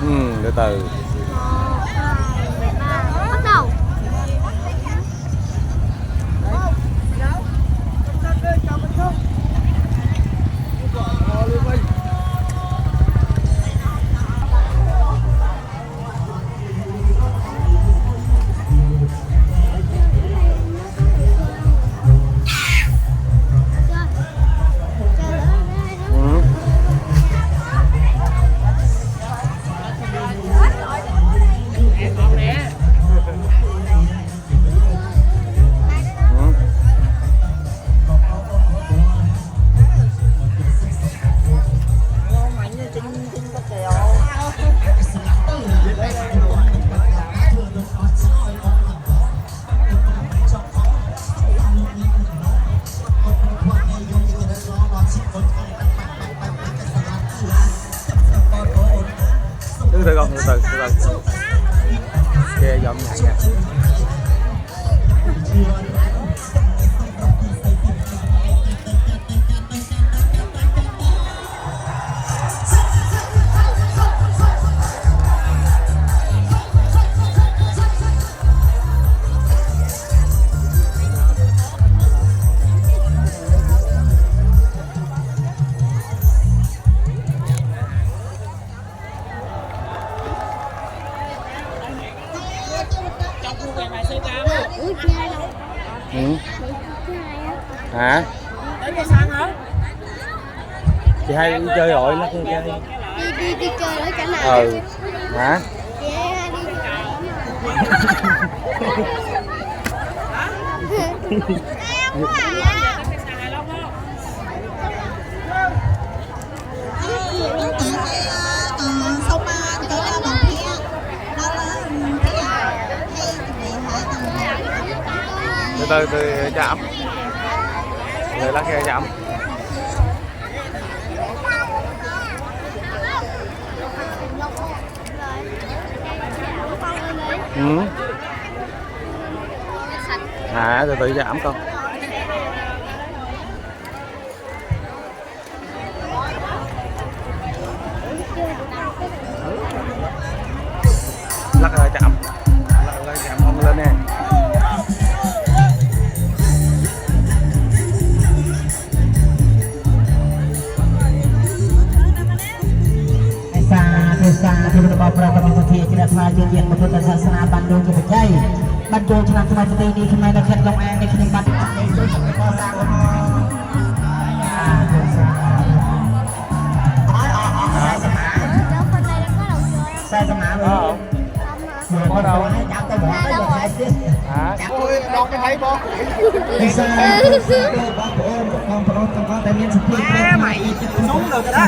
Từ từ. 1, 2, 3, bắt đầu. Từ từ con, từ từ. Kê giọng nhẹ nha. Hả? Chị hay đi chơi rồi nó chơi. Đi chơi ở cả nào? Hả? Từ chạm rồi lắc khe chạm. Từ từ chạm con. Lắc rồi chạm, lắc chạm không lên nè. Di beberapa peraturan suci tidak selanjut yang membuat sasana Bandung Jepecai Bandung Senang Semai Seperti ini Kemai Dekat Long An di sini Bandung saya sama có đâu hả? Ôi, đọc cái thấy bố. Mày xuống được rồi đó.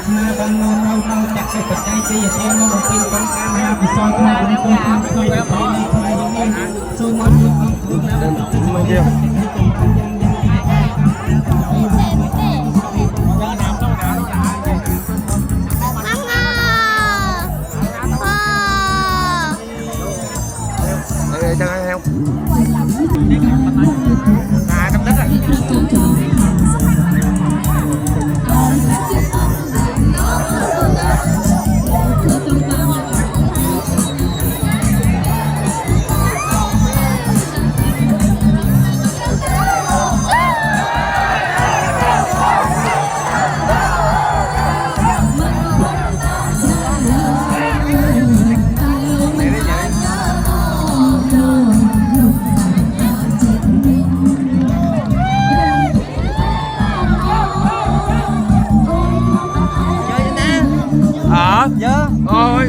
Cho ai theo trong đất Ôi